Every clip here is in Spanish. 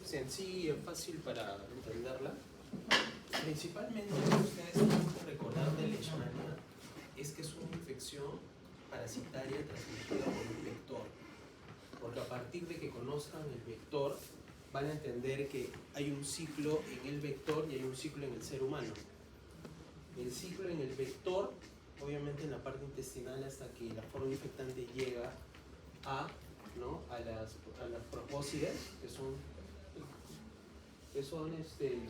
sencilla, fácil para entenderla. Principalmente lo que ustedes tienen que recordar de Leishmania es que es una infección parasitaria transmitida por un vector. Porque a partir de que conozcan el vector, van a entender que hay un ciclo en el vector y hay un ciclo en el ser humano. El ciclo en el vector, obviamente en la parte intestinal, hasta que la forma infectante llega a las probóscides, que son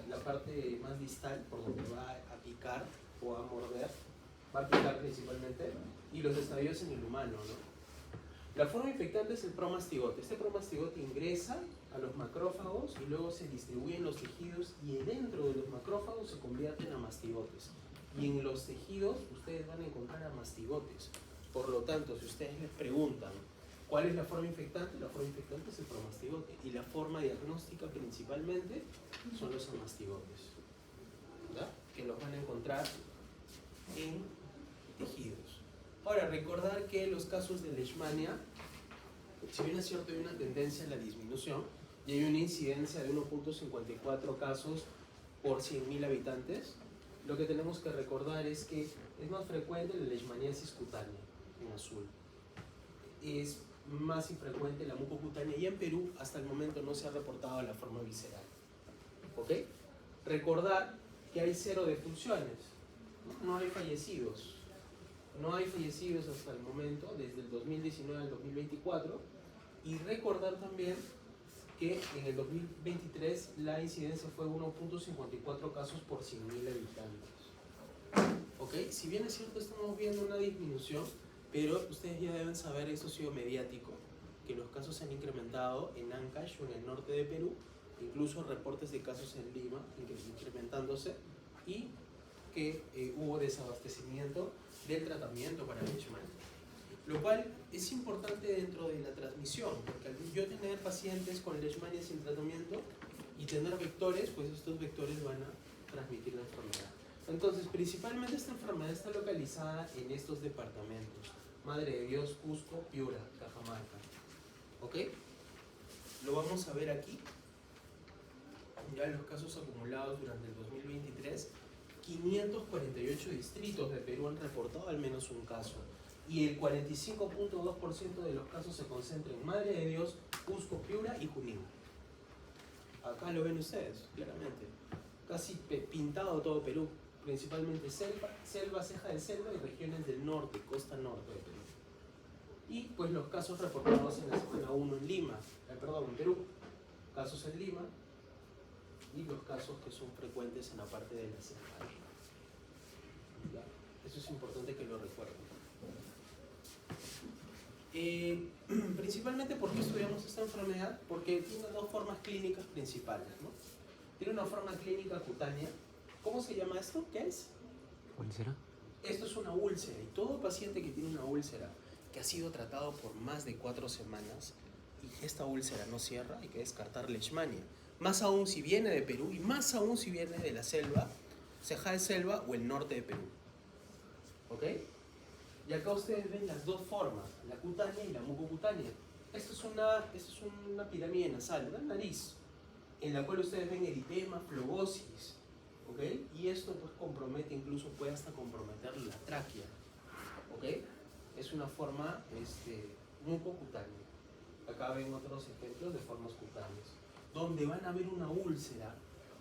la parte más distal, por donde va a picar o a morder, va a picar principalmente, y los estadios en el humano, ¿no? La forma infectante es el promastigote. Este promastigote ingresa a los macrófagos y luego se distribuye en los tejidos, y dentro de los macrófagos se convierten a mastigotes. Y en los tejidos ustedes van a encontrar a mastigotes. Por lo tanto, si ustedes les preguntan ¿cuál es la forma infectante? La forma infectante es el promastigote. Y la forma diagnóstica principalmente son los amastigotes, ¿verdad? Que los van a encontrar en tejidos. Ahora, recordar que los casos de Leishmania, si bien es cierto hay una tendencia a la disminución y hay una incidencia de 1.54 casos por 100.000 habitantes, lo que tenemos que recordar es que es más frecuente la leishmaniasis cutánea, en azul. Es más infrecuente la mucocutánea, y en Perú hasta el momento no se ha reportado la forma visceral. ¿Ok? Recordar que hay 0 defunciones, no hay fallecidos. No hay fallecidos hasta el momento, desde el 2019 al 2024. Y recordar también que en el 2023 la incidencia fue 1.54 casos por 100.000 habitantes. ¿Ok? Si bien es cierto, estamos viendo una disminución, pero ustedes ya deben saber, eso ha sido mediático, que los casos se han incrementado en Ancash o en el norte de Perú, incluso reportes de casos en Lima incrementándose, y que hubo desabastecimiento del tratamiento para Leishmania. Lo cual es importante dentro de la transmisión, porque al yo tener pacientes con Leishmania sin tratamiento y tener vectores, pues estos vectores van a transmitir la enfermedad. Entonces, principalmente esta enfermedad está localizada en estos departamentos: Madre de Dios, Cusco, Piura, Cajamarca. ¿Ok? Lo vamos a ver aquí. Ya los casos acumulados durante el 2023, 548 distritos de Perú han reportado al menos un caso. Y el 45.2% de los casos se concentra en Madre de Dios, Cusco, Piura y Junín. Acá lo ven ustedes, claramente. Casi pintado todo Perú. Principalmente selva, ceja de selva y regiones del norte, costa norte de Perú. Y pues los casos reportados en la semana 1 en Lima, en Perú. Casos en Lima y los casos que son frecuentes en la parte de la selva. ¿Ya? Eso es importante que lo recuerden. Principalmente, ¿por qué estudiamos esta enfermedad? Porque tiene 2 formas clínicas principales, ¿no? Tiene una forma clínica cutánea. ¿Cómo se llama esto? ¿Qué es? ¿Úlcera? Esto es una úlcera, y todo paciente que tiene una úlcera que ha sido tratado por más de 4 semanas y esta úlcera no cierra, hay que descartar Leishmania. Más aún si viene de Perú, y más aún si viene de la selva, ceja de selva o el norte de Perú. ¿Ok? Y acá ustedes ven las 2 formas, la cutánea y la mucocutánea. Esto es una pirámide nasal, una nariz, en la cual ustedes ven eritema, flebosis. ¿Ok? Y esto pues compromete, incluso puede hasta comprometer la tráquea. ¿Ok? Es una forma mucocutánea. Acá ven otros ejemplos de formas cutáneas, donde van a ver una úlcera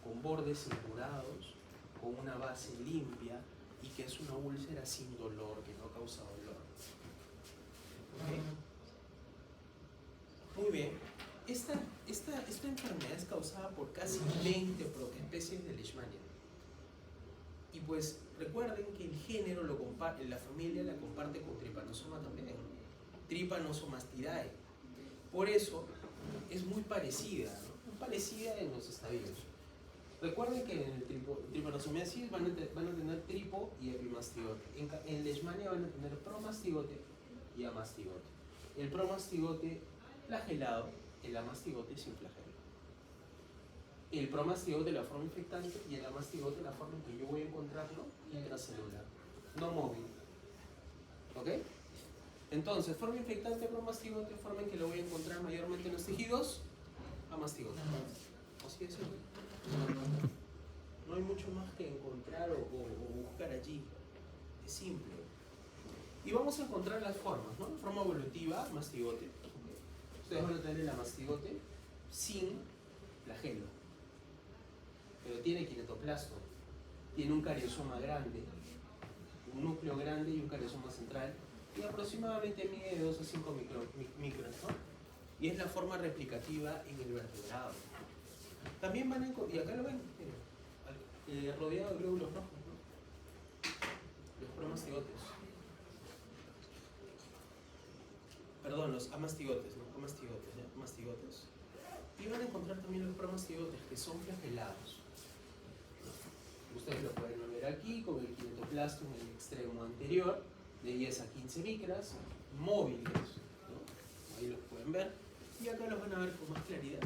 con bordes impurados, con una base limpia, y que es una úlcera sin dolor, que no causa dolor. ¿Okay? Muy bien. Esta enfermedad es causada por casi 20 especies de Leishmania. Y pues recuerden que el género la familia la comparte con Trypanosoma también, Trypanosomastidae. Por eso es muy parecida, ¿no? Muy parecida en los estadios. Recuerden que en el tripanosomiasis van a tener tripo y epimastigote. En Leishmania van a tener promastigote y amastigote. El promastigote flagelado, el amastigote sin flagelo. El promastigote la forma infectante y el amastigote la forma en que yo voy a encontrarlo intracelular, no móvil. ¿Ok? Entonces, forma infectante promastigote, forma en que lo voy a encontrar mayormente en los tejidos, amastigote. Así es. No hay mucho más que encontrar o buscar allí. Es simple. Y vamos a encontrar las formas, ¿no? Forma evolutiva, mastigote. Ustedes van a tener la mastigote sin flagelo, pero tiene quinetoplasto, tiene un cariosoma grande, un núcleo grande y un cariosoma central, y aproximadamente mide de 2 a 5 micros, ¿no? Y es la forma replicativa en el vertebrado. También van a encontrar, y acá lo ven, miren, rodeado de glóbulos rojos, ¿no? Los promastigotes. Perdón, los amastigotes, ¿no? Amastigotes, ¿ya? Mastigotes. Y van a encontrar también los promastigotes que son flagelados. Ustedes lo pueden ver aquí con el quinetoplasto en el extremo anterior, de 10 a 15 micras, móviles, ¿no? Ahí los pueden ver. Y acá los van a ver con más claridad.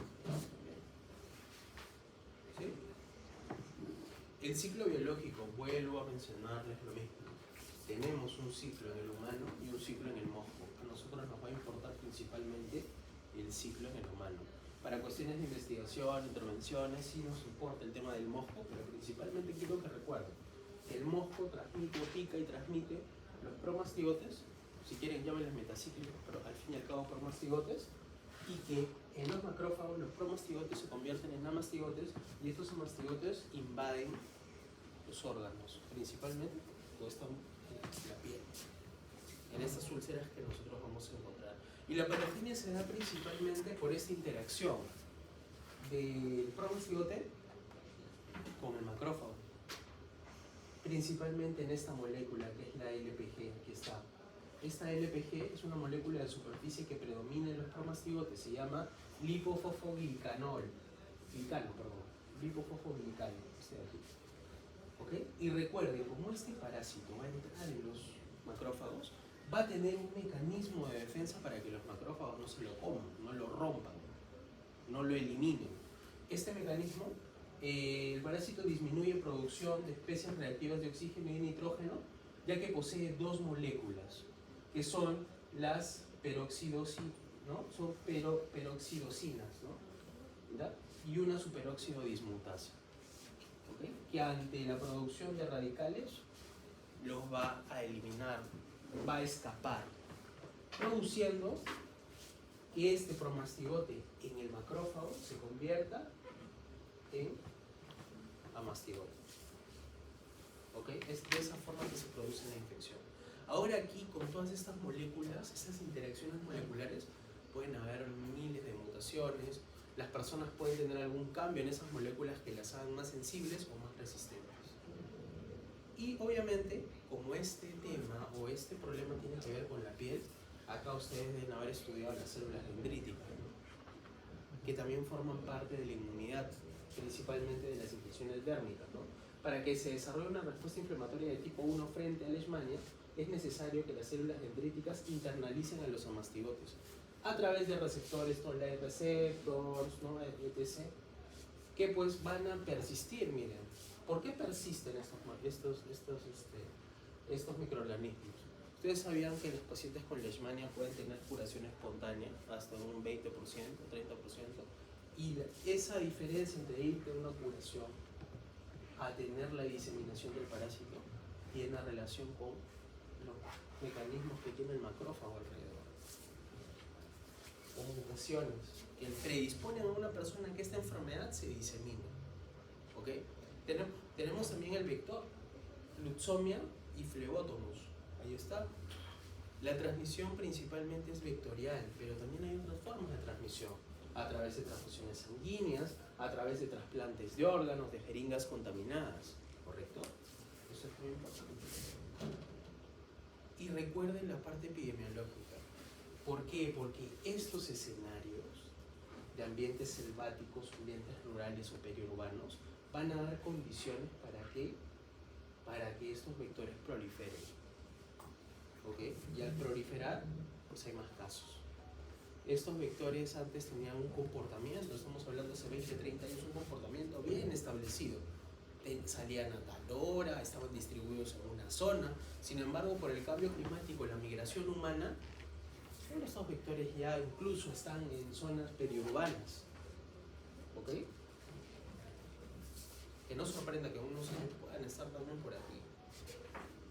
¿Sí? El ciclo biológico, vuelvo a mencionarles lo mismo. Tenemos un ciclo en el humano y un ciclo en el mosco. A nosotros nos va a importar principalmente el ciclo en el humano. Para cuestiones de investigación, intervenciones, sí nos importa el tema del mosco, pero principalmente quiero que recuerden que el mosco transmite, pica y transmite los promastigotes, si quieren llámenles metacíclicos, pero al fin y al cabo promastigotes, y que en los macrófagos los promastigotes se convierten en amastigotes y estos amastigotes invaden los órganos, principalmente la piel, en estas úlceras que nosotros vamos a encontrar. Y la parafina se da principalmente por esta interacción del promastigote con el macrófago, principalmente en esta molécula que es la LPG, aquí está. Esta LPG es una molécula de superficie que predomina en los promastigotes, se llama lipofosfoglicano, lipofosfoglicano, este de aquí. ¿Okay? Y recuerden, como este parásito va a entrar en los macrófagos, va a tener un mecanismo de defensa para que los macrófagos no se lo coman, no lo rompan, no lo eliminen. Este mecanismo, el parásito disminuye producción de especies reactivas de oxígeno y nitrógeno, ya que posee dos moléculas, que son las peroxidosinas, ¿no? Son peroxidosinas, ¿no? ¿Ya? Y una superóxido dismutasa, ¿okay? Que ante la producción de radicales los va a eliminar, va a escapar, produciendo que este promastigote en el macrófago se convierta en amastigote. ¿Okay? Es de esa forma que se produce la infección. Ahora aquí, con todas estas moléculas, estas interacciones moleculares, pueden haber miles de mutaciones, las personas pueden tener algún cambio en esas moléculas que las hagan más sensibles o más resistentes. Y obviamente, como este tema o este problema tiene que ver con la piel, acá ustedes deben haber estudiado las células dendríticas, ¿no? Que también forman parte de la inmunidad, principalmente de las infecciones dérmicas, ¿no? Para que se desarrolle una respuesta inflamatoria de tipo 1 frente a Leishmania, es necesario que las células dendríticas internalicen a los amastigotes a través de receptores, toll-like receptors, ¿no? etc., que pues van a persistir. Miren, ¿por qué persisten estos microorganismos? Ustedes sabían que los pacientes con Leishmania pueden tener curación espontánea hasta un 20%, 30%, y esa diferencia entre ir de una curación a tener la diseminación del parásito tiene relación con los mecanismos que tiene el macrófago alrededor, con mutaciones que predisponen a una persona que esta enfermedad se disemine. ¿Okay? Tenemos también el vector, Luxomia y Phlebotomus. Ahí está. La transmisión principalmente es vectorial, pero también hay otras formas de transmisión, a través de transfusiones sanguíneas, a través de trasplantes de órganos, de jeringas contaminadas, ¿correcto? Eso es muy importante. Y recuerden la parte epidemiológica. ¿Por qué? Porque estos escenarios de ambientes selváticos, ambientes rurales o periurbanos van a dar condiciones para que estos vectores proliferen. ¿Okay? Y al proliferar, pues hay más casos. Estos vectores antes tenían un comportamiento, estamos hablando hace 20, 30 años, un comportamiento bien establecido. Salían a tal hora, estaban distribuidos en una zona. Sin embargo, por el cambio climático, la migración humana, estos vectores ya incluso están en zonas periurbanas. ¿Okay? Que no sorprenda que unos años puedan estar también por aquí,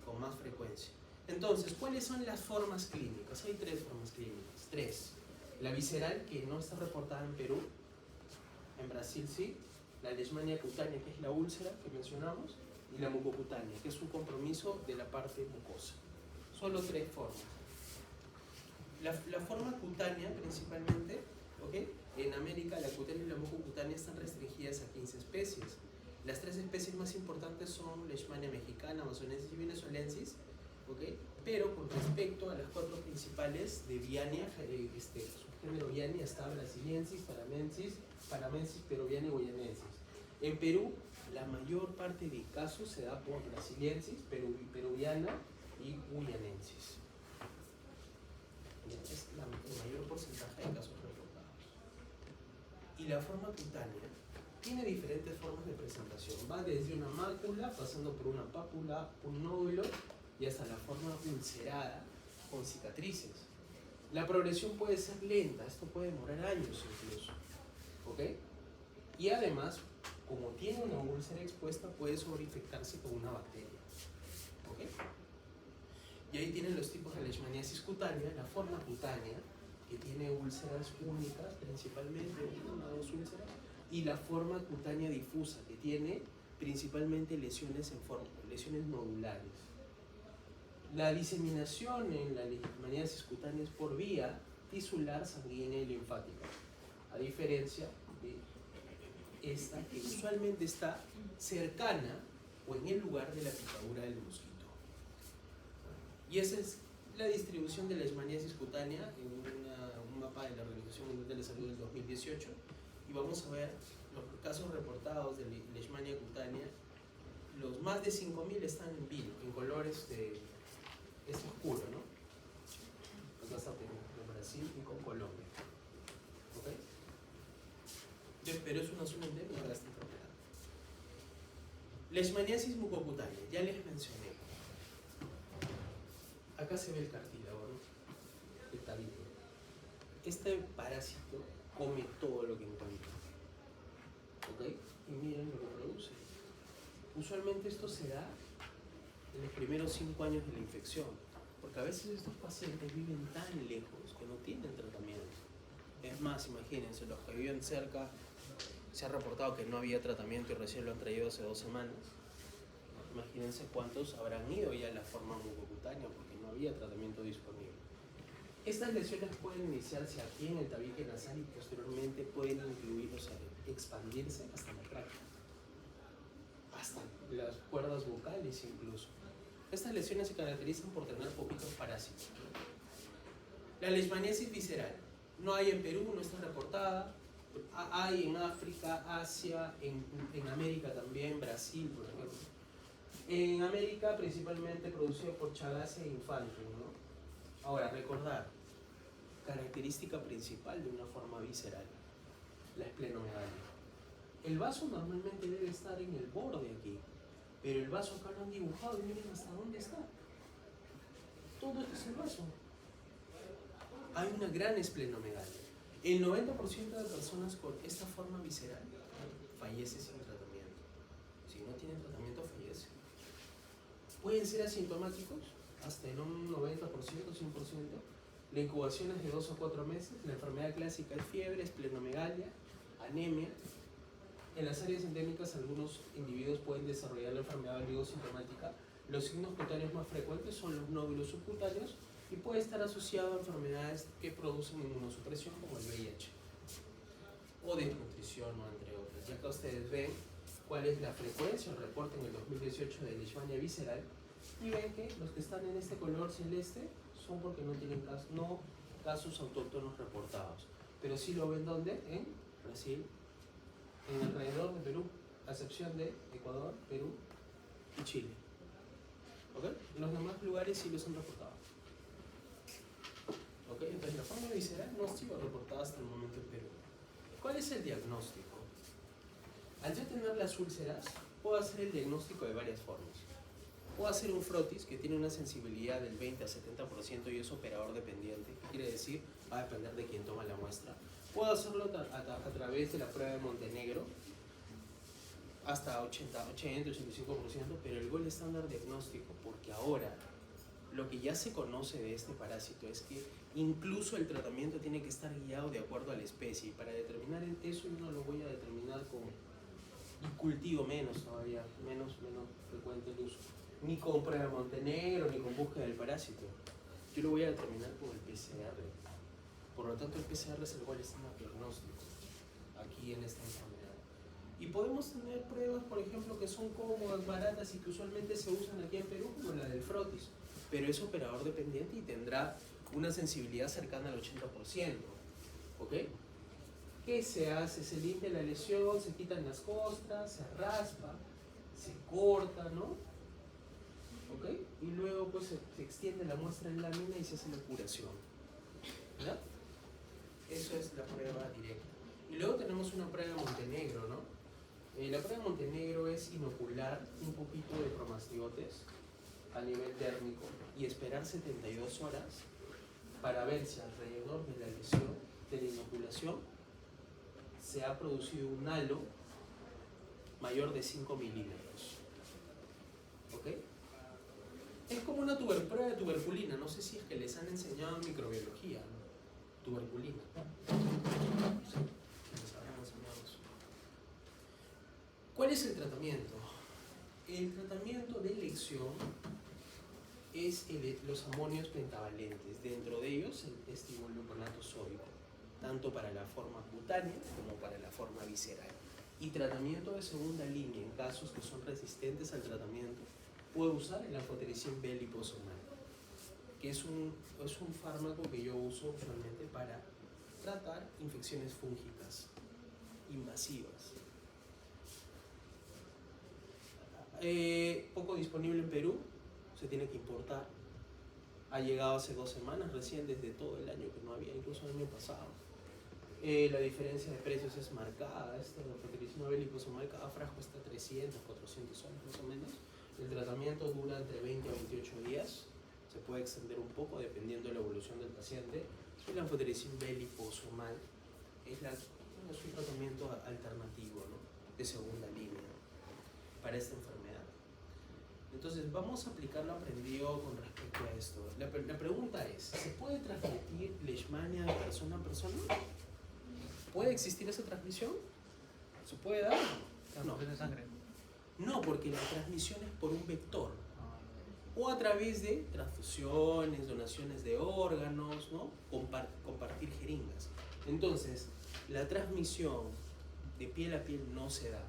con más frecuencia. Entonces, ¿cuáles son las formas clínicas? Hay 3 formas clínicas. 3. La visceral, que no está reportada en Perú. En Brasil sí. La leishmania cutánea, que es la úlcera que mencionamos. Y la mucocutánea, que es un compromiso de la parte mucosa. Solo 3 formas. La forma cutánea, principalmente, ¿okay? En América, la cutánea y la mucocutánea están restringidas a 15 especies. Las 3 especies más importantes son Leishmania mexicana, amazonensis y venezuelensis, ¿okay? Pero con respecto a las 4 principales de Viania, subgénero Viania está Brasiliensis, Paramensis, Peruviana y Guayanensis. En Perú, la mayor parte de casos se da por Brasiliensis, Peruviana y Guayanensis. Es el mayor porcentaje de casos reportados. Y la forma cutánea tiene diferentes formas de presentación. Va desde una mácula, pasando por una pápula, un nódulo y hasta la forma ulcerada con cicatrices. La progresión puede ser lenta, esto puede demorar años incluso. ¿Ok? Y además, como tiene una úlcera expuesta, puede sobreinfectarse con una bacteria. ¿Ok? Y ahí tienen los tipos de leishmaniasis cutánea, la forma cutánea, que tiene úlceras únicas, principalmente una o 2 úlceras, y la forma cutánea difusa, que tiene principalmente lesiones nodulares. La diseminación en la leishmaniasis cutánea es por vía tisular, sanguínea y linfática, a diferencia de esta, que usualmente está cercana o en el lugar de la picadura del mosquito. Y esa es la distribución de la leishmaniasis cutánea en un mapa de la Organización Mundial de la Salud del 2018. Y vamos a ver los casos reportados de leishmania cutánea. Los más de 5.000 están en vino, en colores de este oscuro, ¿no? Acá está Perú, con Brasil y con Colombia. ¿Ok? Pero es una zona endémica de esta enfermedad. Leishmaniasis mucocutánea, ya les mencioné. Acá se ve el cartílago, ¿no? El tabique. Este parásito come todo lo que encuentra. ¿Ok? Y miren lo que produce. Usualmente esto se da en los primeros 5 años de la infección, porque a veces estos pacientes viven tan lejos que no tienen tratamiento. Es más, imagínense, los que viven cerca, se ha reportado que no había tratamiento y recién lo han traído hace 2 semanas. Imagínense cuántos habrán ido ya a la forma mucocutánea porque no había tratamiento disponible. Estas lesiones pueden iniciarse aquí en el tabique nasal y posteriormente pueden incluir, o sea, expandirse hasta la tráquea, hasta las cuerdas vocales incluso. Estas lesiones se caracterizan por tener poquitos parásitos. La leishmaniasis visceral. No hay en Perú, no está reportada. Hay en África, Asia, en América también, Brasil, por ejemplo. En América principalmente producido por Chagas infantum, ¿no? Ahora, recordar, característica principal de una forma visceral, la esplenomegalia. El vaso normalmente debe estar en el borde aquí, pero el vaso acá lo han dibujado y miren hasta dónde está. Todo esto es el vaso. Hay una gran esplenomegalia. El 90% de personas con esta forma visceral fallece sin tratamiento. Si no tienen tratamiento, fallece. Pueden ser asintomáticos, hasta en un 90%, 100%. La incubación es de 2 a 4 meses. La enfermedad clásica es fiebre, esplenomegalia, anemia. En las áreas endémicas, algunos individuos pueden desarrollar la enfermedad oligosintomática. Los signos cutáneos más frecuentes son los nódulos subcutáneos y puede estar asociado a enfermedades que producen inmunosupresión, como el VIH, o desnutrición, o entre otras. Ya que ustedes ven cuál es la frecuencia, el reporte en el 2018 de leishmania visceral, y ven que los que están en este color celeste son porque no tienen casos autóctonos reportados. Pero sí lo ven ¿dónde? En Brasil, en alrededor de Perú, a excepción de Ecuador, Perú y Chile. ¿Ok? En los demás lugares sí los han reportado. ¿Ok? Entonces la forma visceral no ha sido reportada hasta el momento en Perú. ¿Cuál es el diagnóstico? Al yo tener las úlceras, puedo hacer el diagnóstico de varias formas. Puedo hacer un frotis que tiene una sensibilidad del 20 a 70% y es operador dependiente. ¿Qué quiere decir? Va a depender de quién toma la muestra. Puedo hacerlo a través de la prueba de Montenegro, hasta 85%, pero el gol estándar diagnóstico, porque ahora lo que ya se conoce de este parásito es que incluso el tratamiento tiene que estar guiado de acuerdo a la especie. Y para determinar eso yo no lo voy a determinar con y cultivo menos todavía, menos frecuente el uso. Ni con prueba de Montenegro, ni con búsqueda del parásito. Yo lo voy a determinar con el PCR. Por lo tanto, el PCR es el gol estándar diagnóstico aquí en esta enfermedad. Y podemos tener pruebas, por ejemplo, que son cómodas, baratas y que usualmente se usan aquí en Perú, como la del frotis, pero es operador dependiente y tendrá una sensibilidad cercana al 80%. ¿Ok? ¿Qué se hace? Se limpia la lesión, se quitan las costras, se raspa, se corta, ¿no? ¿Ok? Y luego pues se extiende la muestra en lámina y se hace la curación. ¿Ya? Eso es la prueba directa. Y luego tenemos una prueba de Montenegro, ¿no? La prueba de Montenegro es inocular un poquito de promastigotes a nivel térmico y esperar 72 horas para ver si alrededor de la lesión, de la inoculación, se ha producido un halo mayor de 5 milímetros. ¿Ok? Es como una prueba de tuberculina. No sé si es que les han enseñado en microbiología, ¿no? Tuberculina. Sí, les habrán enseñado eso. ¿Cuál es el tratamiento? El tratamiento de elección es los amonios pentavalentes. Dentro de ellos el estimulgluconato sódico, tanto para la forma cutánea como para la forma visceral. Y tratamiento de segunda línea, en casos que son resistentes al tratamiento, puedo usar el anfotericin B liposomal, que es un fármaco que yo uso usualmente para tratar infecciones fúngicas invasivas. Poco disponible en Perú, se tiene que importar. Ha llegado hace 2 semanas, recién desde todo el año que no había, incluso el año pasado. La diferencia de precios es marcada. Este anfotericin B liposomal, cada frasco está 300, 400 soles más o menos. El tratamiento dura entre 20 a 28 días. Se puede extender un poco dependiendo de la evolución del paciente. El anfotericin B liposomal es un tratamiento alternativo, ¿no? De segunda línea para esta enfermedad. Entonces vamos a aplicar lo aprendido con respecto a esto. La pregunta es, ¿se puede transmitir leishmania de persona a persona? ¿Puede existir esa transmisión? ¿Se puede dar? No. ¿De sangre? No, porque la transmisión es por un vector. O a través de transfusiones, donaciones de órganos, ¿no? Compartir jeringas. Entonces, la transmisión de piel a piel no se da.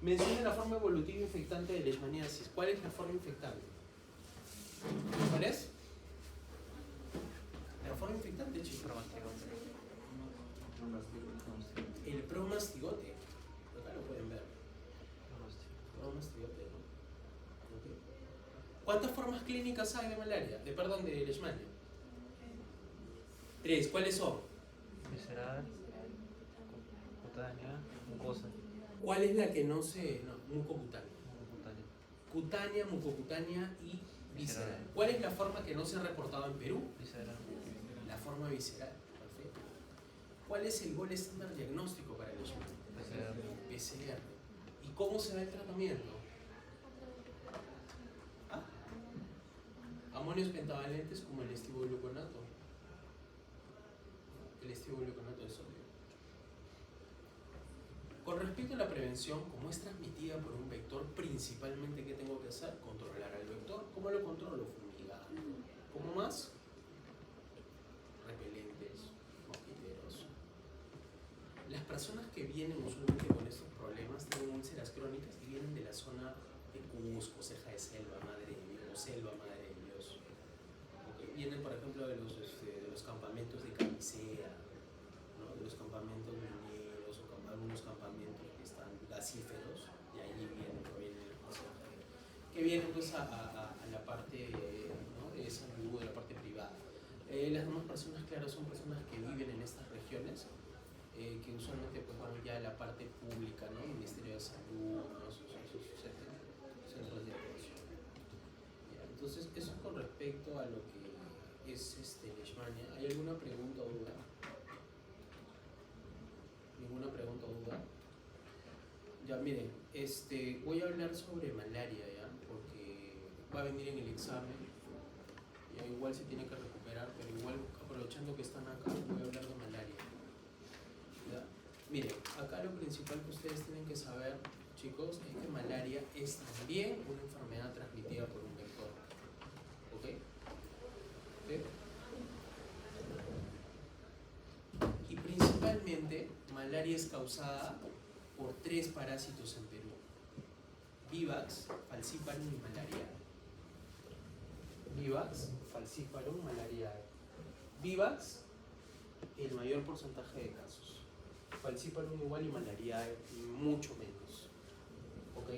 Menciona la forma evolutiva infectante de leishmaniasis. ¿Cuál es la forma infectante? ¿Cuál es? La forma infectante, chicos. El promastigote. Acá lo pueden ver. Promastigote, ¿no? Okay. ¿Cuántas formas clínicas hay de malaria? De leishmania. 3. ¿Cuáles son? Visceral, cutánea, mucosa. ¿Cuál es la que no se...? No, mucocutánea. Cutánea. Cutánea, mucocutánea y visceral. Visceral. ¿Cuál es la forma que no se ha reportado en Perú? Visceral. La forma visceral. Perfecto. ¿Cuál es el gol estándar diagnóstico para el leishmania? PCR. ¿Y cómo se da el tratamiento? ¿Ah? Amonios pentavalentes como el estimulgluconato. El estimulgluconato de sodio. Con respecto a la prevención, como es transmitida por un vector, principalmente, ¿qué tengo que hacer? Controlar al vector. ¿Cómo lo controlo? Fumigando. ¿Cómo más? Repelentes, mosquiteros. Las personas que vienen usualmente con estos problemas tienen úlceras crónicas y vienen de la zona de Cusco, Ceja de Selva, Madre de Dios, Selva, Madre de Dios. Okay. Vienen, por ejemplo, de los campamentos de camisea, ¿no? De los campamentos mineros o algunos campamentos que están gasíferos, y ahí provienen los que vienen pues a la parte, ¿no? De salud, de la parte privada. Las demás personas, claro, son personas que viven en estas regiones, que usualmente pues van ya a la parte pública, ¿no? Ministerio de Salud, ¿no? sus centros de atención. Entonces, eso con respecto a lo que es leishmania. ¿Hay alguna pregunta o duda? ¿Ninguna pregunta o duda? Ya, miren, voy a hablar sobre malaria, ¿ya? Porque va a venir en el examen. Ya, igual se tiene que recuperar, pero igual aprovechando que están acá, voy a hablar de malaria. ¿Ya? Miren, acá lo principal que ustedes tienen que saber, chicos, es que malaria es también una enfermedad transmitida por un vector. ¿Ok? ¿Ok? Y principalmente, malaria es causada por 3 parásitos en Perú: Vivax, Falciparum y Malariae. Vivax, Falciparum, Malariae. Vivax, el mayor porcentaje de casos. Falciparum igual y Malariae mucho menos. ¿Ok?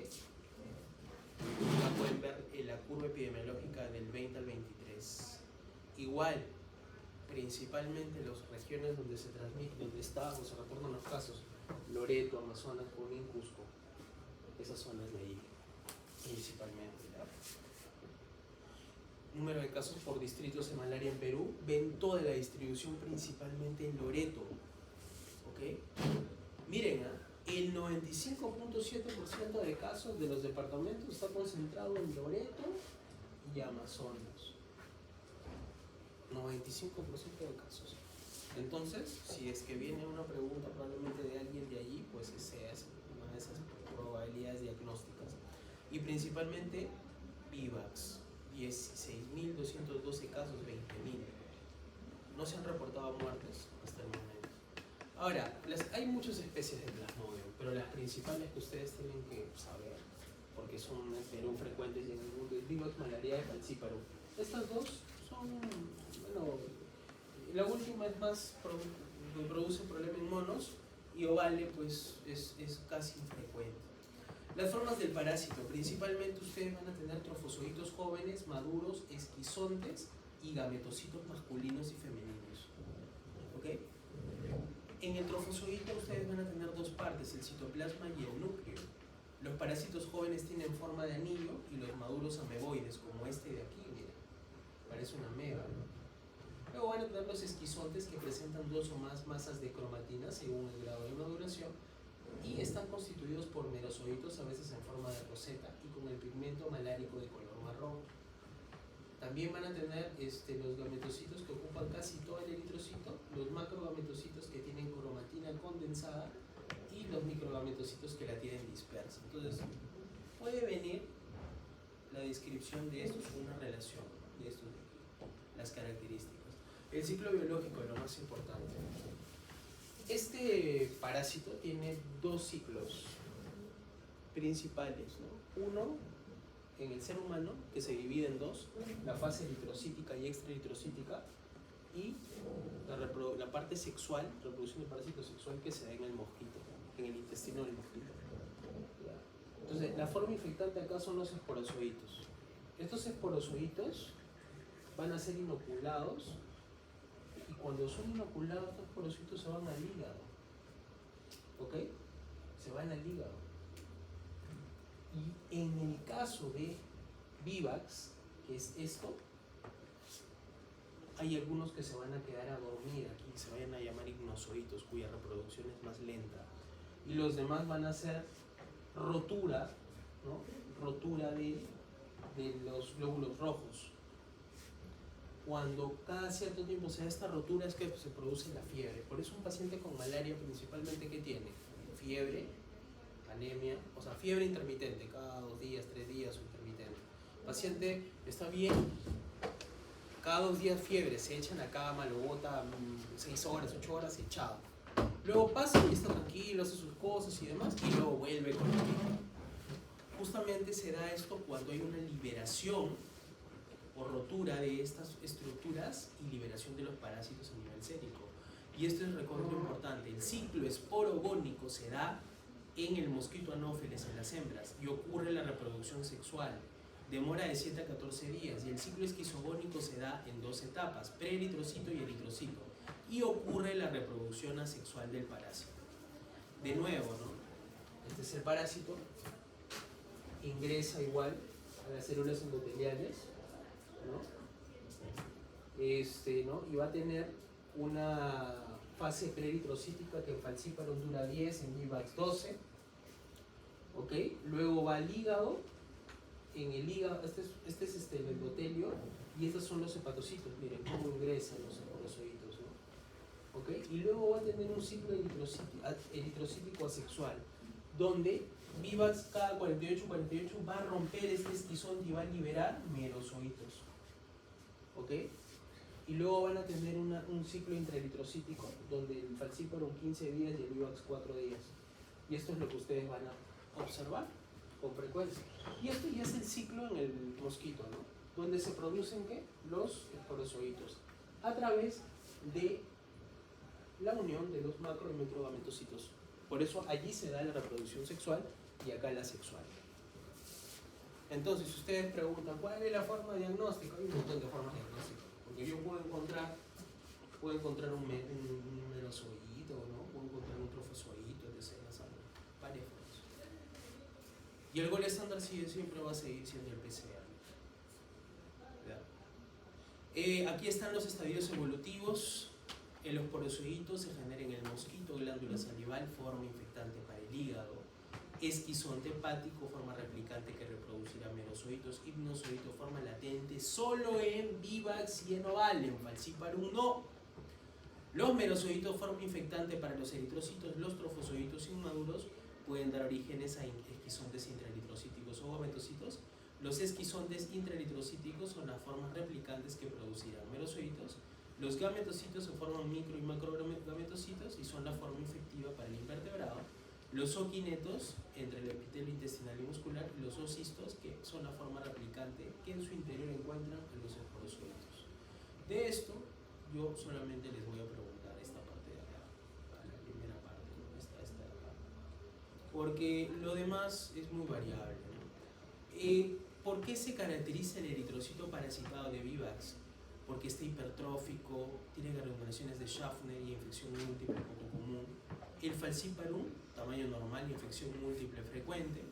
Ya pueden ver en la curva epidemiológica del 20 al 23. Igual, principalmente en las regiones donde se transmite, donde está o se reportan los casos: Loreto, Amazonas, Junín, Cusco. Esas zonas de ahí, principalmente. ¿Ya? Número de casos por distritos de malaria en Perú. Ven toda la distribución principalmente en Loreto. ¿Ok? Miren, el 95.7% de casos de los departamentos está concentrado en Loreto y Amazonas. 95% de casos. Entonces, si es que viene una pregunta probablemente de alguien de allí, pues esa es una de esas probabilidades diagnósticas. Y principalmente Vivax, 16.212 casos, 20.000. No se han reportado muertes hasta el momento. Ahora, hay muchas especies de Plasmodium, pero las principales que ustedes tienen que saber, porque son en Perú frecuentes y en el mundo, es Vivax, Malariae y Falciparum. Estas dos son, bueno, la última es más, produce problema en monos, y ovale pues es casi infrecuente. Las formas del parásito: principalmente ustedes van a tener trofozoitos jóvenes, maduros, esquizontes y gametocitos masculinos y femeninos. ¿Ok? En el trofozoito ustedes van a tener dos partes, el citoplasma y el núcleo. Los parásitos jóvenes tienen forma de anillo y los maduros ameboides, como este de aquí, mira, parece una ameba, ¿no? Luego van a tener los esquizontes, que presentan 2 o más masas de cromatina según el grado de maduración, y están constituidos por merozoitos, a veces en forma de roseta y con el pigmento malárico de color marrón. También van a tener los gametocitos, que ocupan casi todo el eritrocito, los macrogametocitos, que tienen cromatina condensada, y los microgametocitos, que la tienen dispersa. Entonces, puede venir la descripción de estos con una relación de estos, las características. El ciclo biológico es lo más importante. Este parásito tiene 2 ciclos principales, ¿no? Uno en el ser humano, que se divide en 2, la fase eritrocítica y extraeritrocítica, y la parte sexual, reproducción del parásito sexual, que se da en el mosquito, en el intestino del mosquito. Entonces, la forma infectante acá son los esporozoitos. Estos esporozoitos van a ser inoculados, y cuando son inoculados, estos esporozoitos se van al hígado. ¿Ok? Se van al hígado. Y en el caso de Vivax, que es esto, hay algunos que se van a quedar a dormir aquí, se vayan a llamar ignozoitos, cuya reproducción es más lenta. Y los demás van a ser rotura, ¿no? Rotura de los glóbulos rojos. Cuando cada cierto tiempo se da esta rotura, es que se produce la fiebre. Por eso un paciente con malaria, principalmente, ¿qué tiene? Fiebre, anemia, o sea, fiebre intermitente, cada 2 días, 3 días, o intermitente. El paciente está bien, cada 2 días fiebre, se echa en la cama, lo bota 6 horas, 8 horas, echado. Luego pasa y está tranquilo, hace sus cosas y demás, y luego vuelve con la misma. Justamente se da esto cuando hay una liberación o rotura de estas estructuras y liberación de los parásitos a nivel sérico. Y esto es recuerdo importante: el ciclo esporogónico se da en el mosquito anófeles, en las hembras, y ocurre la reproducción sexual. Demora de 7 a 14 días, y el ciclo esquizogónico se da en 2 etapas, preeritrocito y eritrocito, y ocurre la reproducción asexual del parásito. De nuevo, ¿no? Este es el parásito, ingresa igual a las células endoteliales, ¿no? ¿No? Y va a tener una fase preeritrocítica, que en Falciparum dura 10, en Vivax 12, Luego va al hígado. En el hígado, este es el endotelio y estos son los hepatocitos. Miren cómo ingresan los hepatocitos, ¿no? ¿Ok? Y luego va a tener un ciclo eritrocítico asexual, donde Vivax cada 48 va a romper este esquizonte y va a liberar merozoitos. ¿Ok? Y luego van a tener un ciclo intraeritrocítico, donde el falciparum 15 días y el Vivax 4 días. Y esto es lo que ustedes van a observar con frecuencia. Y esto ya es el ciclo en el mosquito, ¿no? Donde se producen ¿qué? Los esporozoitos a través de la unión de los macro y microgametocitos. Por eso allí se da la reproducción sexual y acá la sexual. Entonces, si ustedes preguntan ¿cuál es la forma diagnóstica? Hay un montón de formas diagnósticas. Porque yo puedo encontrar un merozoito, ¿no? Puedo encontrar un trofozoito, etc. Varias formas. Y el gol estándar siempre va a seguir siendo el PCR. Aquí están los estadios evolutivos. Los porozoitos se generan en el mosquito, glándula salival, forma infectante para el hígado, esquizonte hepático, forma replicante que reproducirá merozoitos, hipnozoito, forma latente, solo en Vivax y en Oval, en Falciparum no. Los merozoitos, forma infectante para los eritrocitos, los trofozoitos inmaduros pueden dar orígenes a esquizontes intraeritrocíticos o gametocitos. Los esquizontes intraeritrocíticos son las formas replicantes que producirán merozoitos. Los gametocitos se forman micro y macrogametocitos y son la forma infectiva para el invertebrado. Los oquinetos, entre el epitelio intestinal y muscular, y los ocistos, que son la forma replicante que en su interior encuentran los esporozoitos. De esto, yo solamente les voy a preguntar esta parte de acá, la primera parte, ¿no? Esta de acá. Porque lo demás es muy variable, ¿no? ¿Por qué se caracteriza el eritrocito parasitado de Vivax? Porque está hipertrófico, tiene granulaciones de Schaffner y infección múltiple poco común. El falciparum, tamaño normal, infección múltiple frecuente,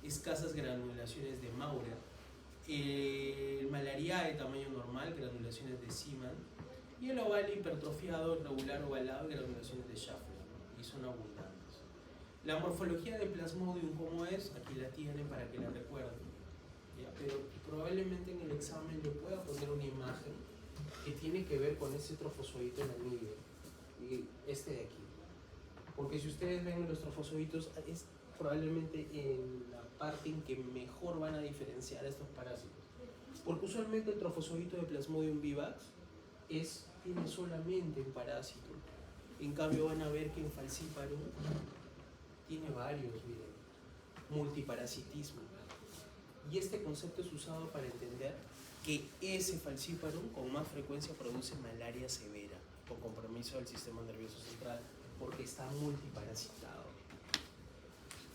escasas granulaciones de Maurer. El malariae, tamaño normal, granulaciones de Seaman. Y el oval hipertrofiado, irregular ovalado, granulaciones de Schaffner, ¿no? Y son abundantes. La morfología de Plasmodium, ¿cómo es? Aquí la tienen para que la recuerden. ¿Ya? Pero probablemente en el examen yo pueda poner una imagen que tiene que ver con ese trofozoito en el medio, y este de aquí. Porque si ustedes ven los trofozoitos, es probablemente en la parte en que mejor van a diferenciar a estos parásitos. Porque usualmente el trofozoito de Plasmodium vivax tiene solamente un parásito. En cambio van a ver que en Falciparum tiene varios, miren, multiparasitismo. Y este concepto es usado para entender que ese Falciparum con más frecuencia produce malaria severa, con compromiso del sistema nervioso central, porque está multiparasitado.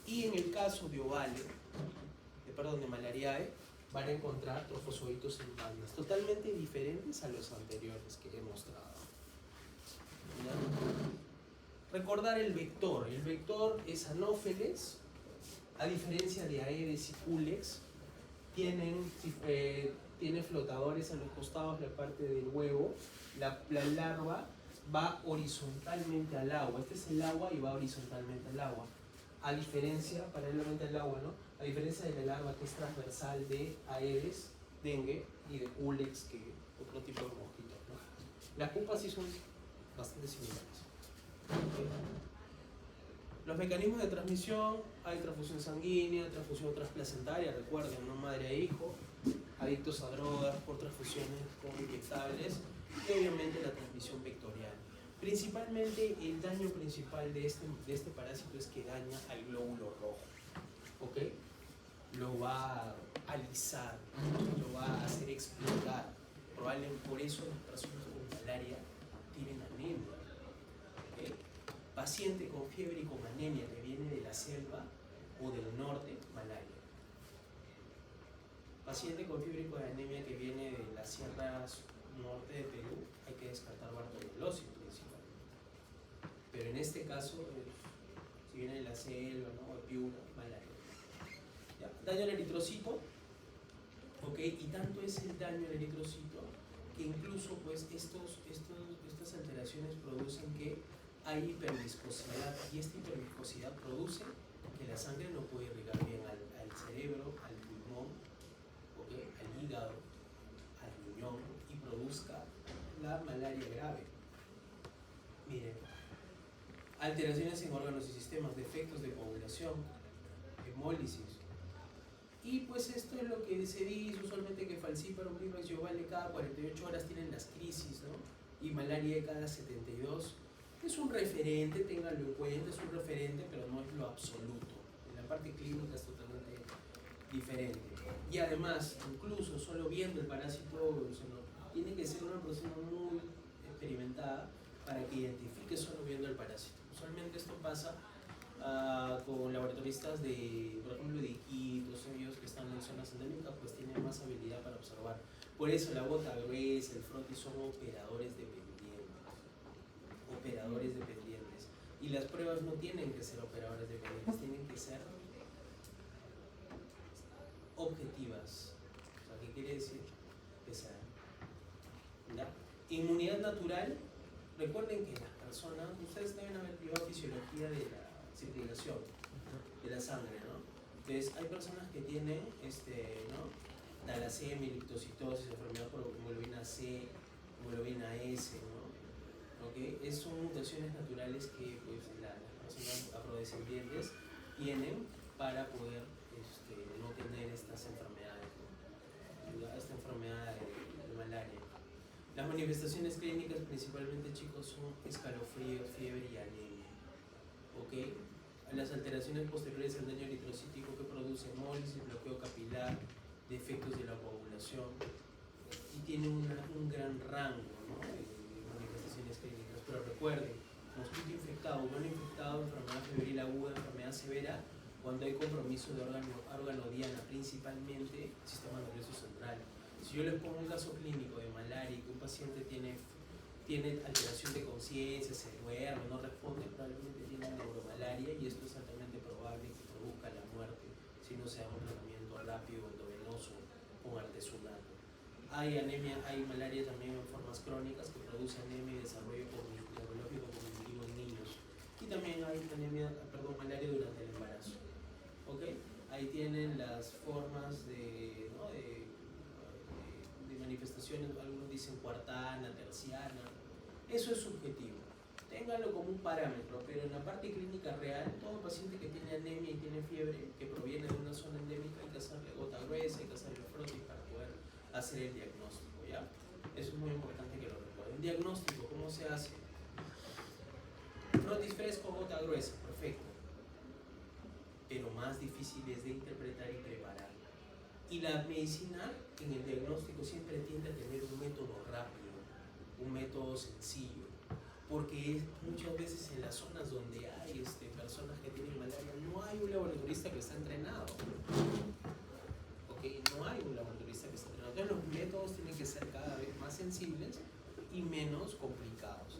Y en el caso de de malariae, van a encontrar trofozoitos en bandas, totalmente diferentes a los anteriores que he mostrado. ¿Ya? Recordar el vector. El vector es anófeles, a diferencia de Aedes y Culex, tiene flotadores en los costados, la parte del huevo. La larva va horizontalmente al agua. Este es el agua y va horizontalmente al agua. A diferencia, paralelamente al agua, ¿no? A diferencia de la larva que es transversal de Aedes, dengue, y de Culex, que otro tipo de mosquitos, ¿no? Las pupas sí son bastante similares. Los mecanismos de transmisión: hay transfusión sanguínea, transfusión transplacentaria, recuerden, no madre a hijo, adictos a drogas por transfusiones con inyectables, y obviamente la transmisión vectorial. Principalmente el daño principal de este parásito es que daña al glóbulo rojo, ¿ok? Lo va a alisar, lo va a hacer explotar. Probablemente por eso las personas con malaria tienen anemia. ¿Okay? Paciente con fiebre y con anemia que viene de la selva o del norte, malaria. Paciente con fiebre y con anemia que viene de las sierras norte de Perú, hay que descartar bartolomelosis principalmente. Pero en este caso, si viene de la selva, ¿no? De Piura, malaria. ¿Ya? Daño al eritrocito, ¿ok? Y tanto es el daño al eritrocito que incluso pues estas alteraciones producen que hay hiperviscosidad, y esta hiperviscosidad produce que la sangre no puede irrigar bien alteraciones en órganos y sistemas, defectos de coagulación, hemólisis. Y pues esto es lo que se dice usualmente, que falciparum, vivax y ovale cada 48 horas tienen las crisis, ¿no? Y malaria cada 72. Es un referente, ténganlo en cuenta, es un referente, pero no es lo absoluto. En la parte clínica es totalmente diferente. Y además, incluso solo viendo el parásito, tiene que ser una persona muy experimentada para que identifique solo viendo el parásito. Usualmente esto pasa con laboratoristas de, por ejemplo, de Iquitos, ellos que están en zonas endémicas, pues tienen más habilidad para observar. Por eso la gota gruesa, el frotis son operadores dependientes. Operadores dependientes. Y las pruebas no tienen que ser operadores dependientes, tienen que ser objetivas. O sea, ¿qué quiere decir? PCR. ¿Ya? Inmunidad natural. Recuerden que las personas, ustedes deben haber visto fisiología de la circulación de la sangre, ¿no? Entonces, hay personas que tienen ¿no? talasemia, liptocitosis, enfermedad por hemoglobina C, hemoglobina S, ¿no? ¿Okay? Son mutaciones naturales que pues, las personas afrodescendientes tienen para poder no tener estas enfermedades, ¿no? Esta enfermedad de malaria. Las manifestaciones clínicas principalmente, chicos, son escalofríos, fiebre y anemia. ¿Okay? Las alteraciones posteriores al daño eritrocítico que produce hemólisis, bloqueo capilar, defectos de la coagulación, y tiene un gran rango, ¿no? de manifestaciones clínicas. Pero recuerden, mosquito infectado, humano infectado, enfermedad febril aguda, enfermedad severa, cuando hay compromiso de órgano diana, principalmente sistema nervioso central. Si yo les pongo un caso clínico de malaria y que un paciente tiene alteración de conciencia, se duerme, no responde, probablemente tiene neuromalaria, y esto es altamente probable que produzca la muerte si no se da un tratamiento rápido endovenoso con artesunato. Hay anemia, hay malaria también en formas crónicas que produce anemia y desarrollo neurológico cognitivo en niños. Y también hay malaria durante el embarazo. ¿Okay? Ahí tienen las formas de manifestaciones, algunos dicen cuartana, terciana. Eso es subjetivo. Ténganlo como un parámetro, pero en la parte clínica real, todo paciente que tiene anemia y tiene fiebre, que proviene de una zona endémica, hay que hacerle gota gruesa, hay que hacerle frotis para poder hacer el diagnóstico, ¿ya? Eso es muy importante que lo recuerden. Diagnóstico, ¿cómo se hace? Frotis fresco, gota gruesa, perfecto. Pero más difíciles de interpretar y preparar. Y la medicina en el diagnóstico siempre tiende a tener un método rápido, un método sencillo, porque muchas veces en las zonas donde hay personas que tienen malaria no hay un laboratorista que está entrenado. ¿Okay? No hay un laboratorista que está entrenado. Entonces los métodos tienen que ser cada vez más sensibles y menos complicados.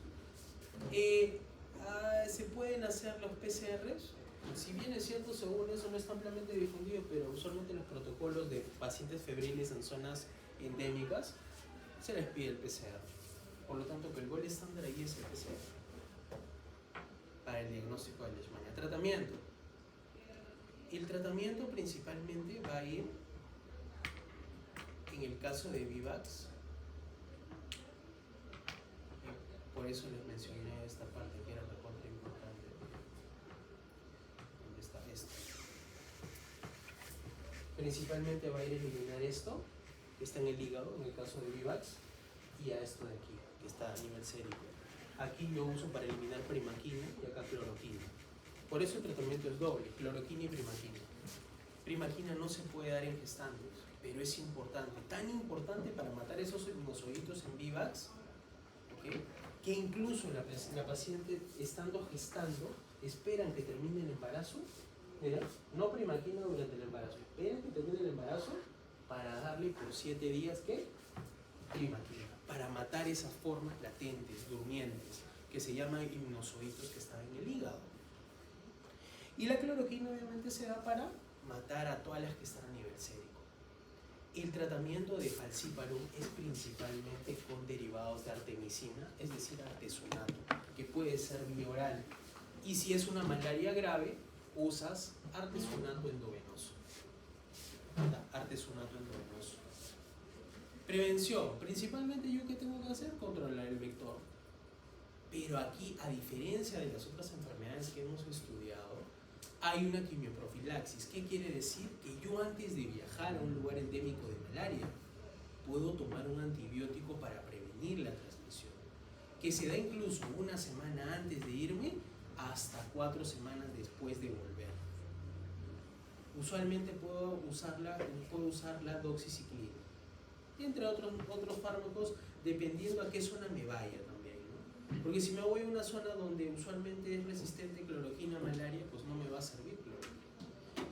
Se pueden hacer los PCRs. Si bien es cierto, según eso no está ampliamente difundido, pero usualmente los protocolos de pacientes febriles en zonas endémicas se les pide el PCR. Por lo tanto, que el gol estándar ahí es el PCR para el diagnóstico de leishmania. Tratamiento. El tratamiento principalmente va a ir, en el caso de Vivax, por eso les mencioné esta parte que era recontra importante. ¿Dónde está esto? Principalmente va a ir a eliminar esto, que está en el hígado, en el caso de Vivax, y a esto de aquí, que está a nivel sérico. Aquí yo uso para eliminar primaquina y acá cloroquina. Por eso el tratamiento es doble, cloroquina y primaquina. Primaquina no se puede dar en gestantes, pero es importante, tan importante para matar esos monozoitos en Vivax, ¿okay? Que incluso la paciente estando gestando, esperan que termine el embarazo, mira, no primaquina durante el embarazo, esperan que termine el embarazo para darle por 7 días, ¿qué? Primaquina, para matar esas formas latentes, durmientes, que se llaman hipnozoitos que están en el hígado. Y la cloroquina obviamente se da para matar a todas las que están a nivel sérico. El tratamiento de falciparum es principalmente con derivados de artemisina, es decir, artesunato, que puede ser bioral. Y si es una malaria grave, usas artesunato endovenoso. Artesunato endovenoso. Prevención. Principalmente yo, ¿qué tengo que hacer? Controlar el vector. Pero aquí, a diferencia de las otras enfermedades que hemos estudiado, hay una quimioprofilaxis. ¿Qué quiere decir? Que yo antes de viajar a un lugar endémico de malaria, puedo tomar un antibiótico para prevenir la transmisión, que se da incluso una semana antes de irme hasta 4 semanas después de volver. Usualmente puedo usar la doxiciclina, entre otros fármacos, dependiendo a qué zona me vaya también, ¿no? Porque si me voy a una zona donde usualmente es resistente cloroquina, malaria, pues no me va a servir cloroquina,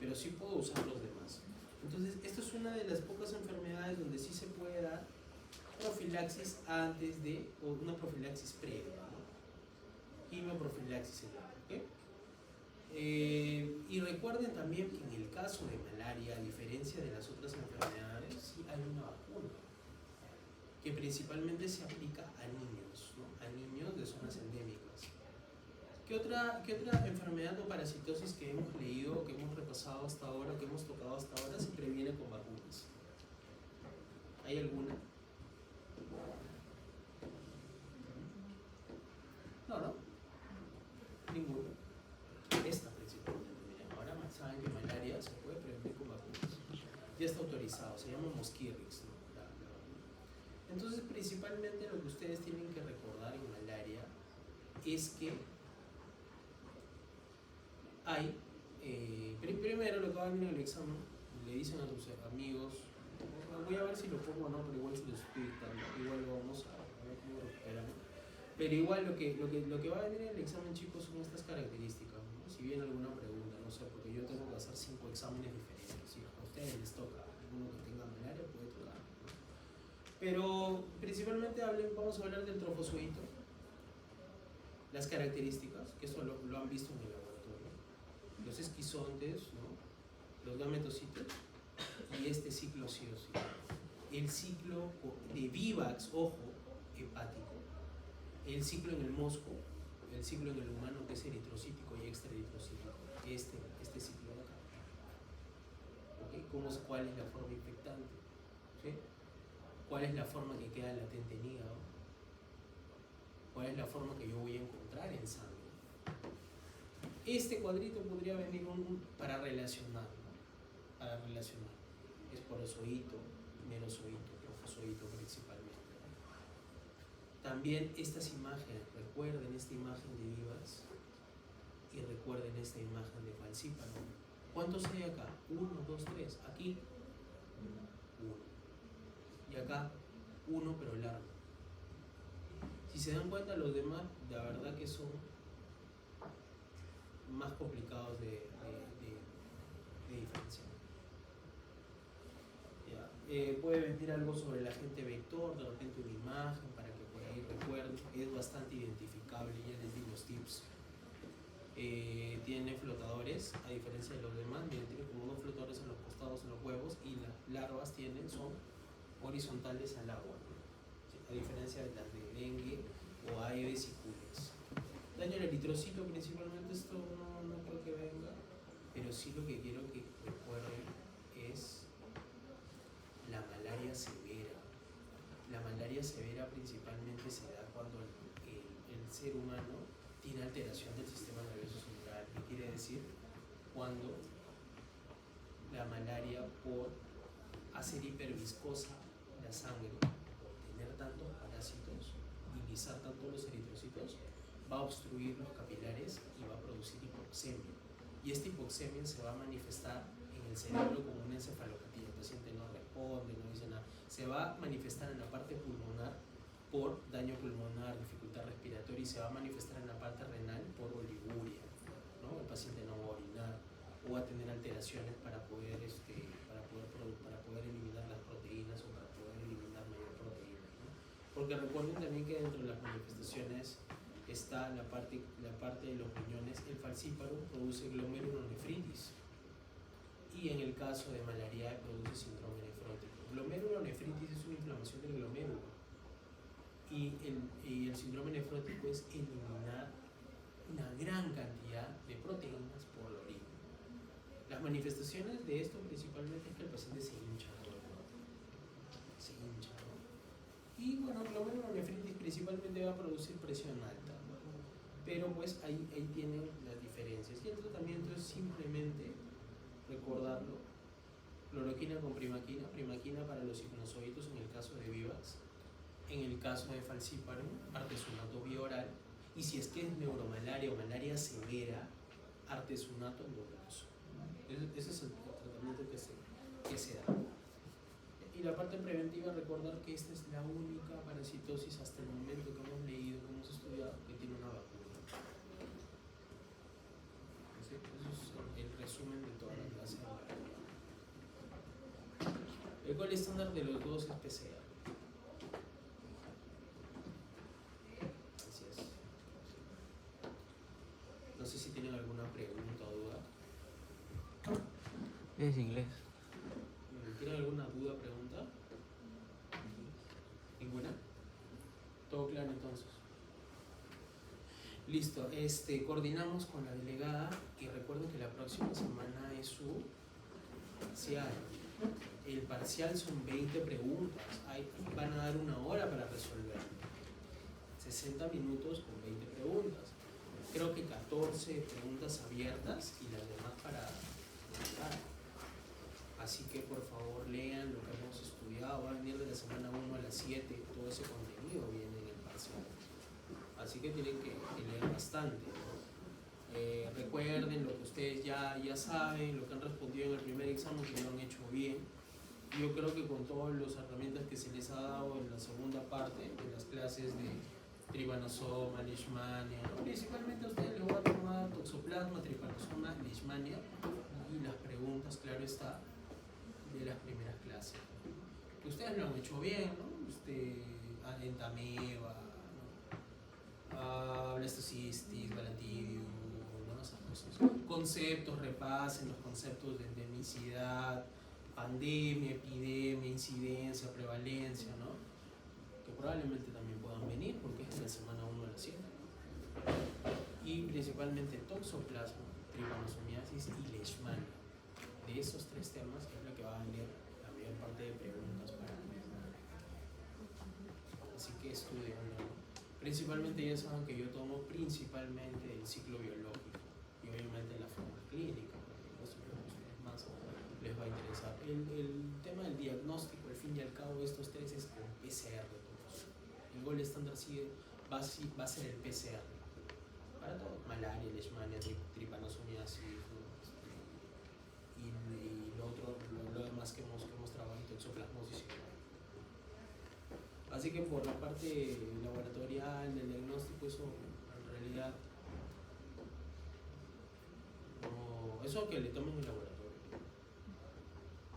pero sí puedo usar los demás. Entonces, esto es una de las pocas enfermedades donde sí se puede dar profilaxis antes de, o una profilaxis previa, ¿no? Quimioprofilaxis, ¿ok? Y recuerden también que en el caso de malaria, a diferencia de las otras enfermedades, sí hay una vacuna que principalmente se aplica a niños, ¿no? A niños de zonas endémicas. ¿Qué otra enfermedad o parasitosis que hemos leído, que hemos repasado hasta ahora, que hemos tocado hasta ahora, se previene con vacunas? ¿Hay alguna? No. Ninguna. Esta principalmente. Miren, ahora saben que malaria se puede prevenir con vacunas. Ya está autorizado, se llama Mosquirix, ¿no? La vacuna. Entonces, principalmente lo que ustedes tienen que recordar en malaria es que hay, primero lo que va a venir en el examen, le dicen a sus amigos, voy a ver si lo pongo o no, pero igual si lo estoy dictando, igual lo vamos a ver cómo lo recuperamos. Pero igual lo que va a venir en el examen, chicos, son estas características, ¿no? Si viene alguna pregunta, no sé, porque yo tengo que hacer 5 exámenes diferentes, si a ustedes les toca, alguno que tenga malaria puede tocar, ¿no? Pero principalmente vamos a hablar del trofozoito, las características, que eso lo han visto en el laboratorio, los esquizontes, ¿no? Los gametocitos y este ciclo ciosito. El ciclo de Vivax, ojo, hepático. El ciclo en el mosco, el ciclo en el humano, que es eritrocítico y extraeritrocítico. Este ciclo de acá. ¿Okay? ¿Cuál es la forma infectante? ¿Sí? ¿Cuál es la forma que queda latente en hígado? ¿Cuál es la forma que yo voy a encontrar en sangre? Este cuadrito podría venir para relacionar, ¿no? Para relacionar. Esporozoito, merozoito, trofozoito principalmente. También estas imágenes, recuerden esta imagen de Vivax y recuerden esta imagen de falcíparo. ¿Cuántos hay acá? 1, 2, 3. Aquí, 1. Y acá, 1 pero largo. Si se dan cuenta, los demás, la verdad que son más complicados de diferenciar. Puede venir algo sobre el agente vector, de repente una imagen para que por ahí recuerden. Es bastante identificable, ya les di los tips. Tiene flotadores, a diferencia de los demás. Miren, tiene como 2 flotadores en los costados, en los huevos, y las larvas son horizontales al agua, ¿no? Sí, a diferencia de las de dengue o aedes y cules. Daño al eritrocito, principalmente esto no creo que venga, pero sí lo que quiero que recuerden es la malaria severa. La malaria severa principalmente se da cuando el ser humano tiene alteración del sistema nervioso central. ¿Qué quiere decir? Cuando la malaria, por hacer hiperviscosa la sangre, tener tantos parásitos y guisar tanto los eritrocitos, va a obstruir los capilares y va a producir hipoxemia. Y esta hipoxemia se va a manifestar en el cerebro como una encefalopatía. El paciente no responde, no dice nada. Se va a manifestar en la parte pulmonar por daño pulmonar, dificultad respiratoria, y se va a manifestar en la parte renal por oliguria, ¿no? El paciente no va a orinar o va a tener alteraciones para poder eliminar las proteínas o para poder eliminar mayor proteína, ¿no? Porque recuerden también que dentro de las manifestaciones está la parte de los riñones. El falcíparo produce glomerulonefritis y en el caso de malaria produce síndrome nefrótico. Glomerulonefritis es una inflamación del glomérulo y el síndrome nefrótico es eliminar una gran cantidad de proteínas por la orina. Las manifestaciones de esto principalmente es que el paciente se hincha, se hincha, ¿no? Y bueno, glomerulonefritis principalmente va a producir presión alta, ¿no? pero pues ahí tienen las diferencias. Y el tratamiento es simplemente recordarlo: cloroquina con primaquina, primaquina para los hipnozoitos en el caso de Vivax, en el caso de falciparum, artesunato bioral, y si es que es neuromalaria o malaria severa, artesunato endovenoso. Ese es el tratamiento que se da. Y la parte preventiva, recordar que esta es la única parasitosis hasta el momento que hemos leído, que hemos estudiado, que tiene una vacuna. Ese es el resumen de toda la clase de malaria. El gol estándar de los dos es PCR. Así es. No sé si tienen alguna pregunta o duda. Es inglés. ¿Tienen alguna duda, pregunta? ¿Ninguna? ¿Todo claro entonces? Listo, coordinamos con la delegada y recuerden que la próxima semana es su parcial. El parcial son 20 preguntas. Van a dar una hora para resolver. 60 minutos con 20 preguntas. Creo que 14 preguntas abiertas y las demás para contestar. Así que por favor lean lo que hemos estudiado. Va a venir de la semana 1 a la 7. Todo ese contenido viene en el parcial. Así que tienen que leer bastante, ¿no? Recuerden lo que ustedes ya saben, lo que han respondido en el primer examen, que lo han hecho bien. Yo creo que con todas las herramientas que se les ha dado en la segunda parte de las clases de Trypanosoma, Leishmania, ¿no? Principalmente a ustedes les va a tomar Toxoplasma, Trypanosoma, Leishmania y las preguntas, claro está, de las primeras clases. Que ustedes lo han hecho bien, ¿no? Entameba, ¿no? Blastocistis, Balatidium, ¿no? Esas cosas. Conceptos, repasen los conceptos de endemicidad, pandemia, epidemia, incidencia, prevalencia, ¿no? Que probablemente también puedan venir porque es de la semana 1 a la 7, ¿no? Y principalmente toxoplasma, tripanosomiasis y leishmania. De esos tres temas es lo que va a venir la mayor parte de preguntas para mí. Así que estudien, ¿no? Principalmente ya saben que yo tomo principalmente el ciclo biológico y obviamente la forma clínica, porque no sé lo que a ustedes más les va a interesar. El tema del diagnóstico, al fin y al cabo, estos tres es con PCR todos. El gol estándar va a ser el PCR para todo: malaria, leishmania, trypanosomiasis, ¿no? Y lo demás que hemos trabajado, toxoplasmosis. Así que por la parte laboratorial del diagnóstico, eso en realidad no, eso que le tomen en el laboratorio.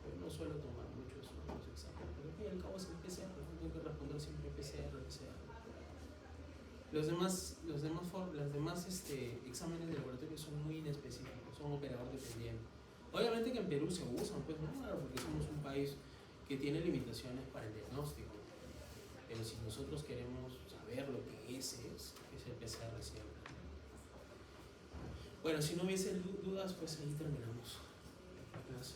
Yo no suelo tomar mucho eso en los exámenes, pero al fin y al cabo es el PCR, ¿no? Tengo que responder siempre PCR. Los demás exámenes de laboratorio son muy inespecíficos, son operador dependiente. Obviamente que en Perú se usan, pues no, claro, porque somos un país que tiene limitaciones para el diagnóstico. Pero si nosotros queremos saber lo que es el PCR siempre. Bueno, si no hubiese dudas, pues ahí terminamos la clase.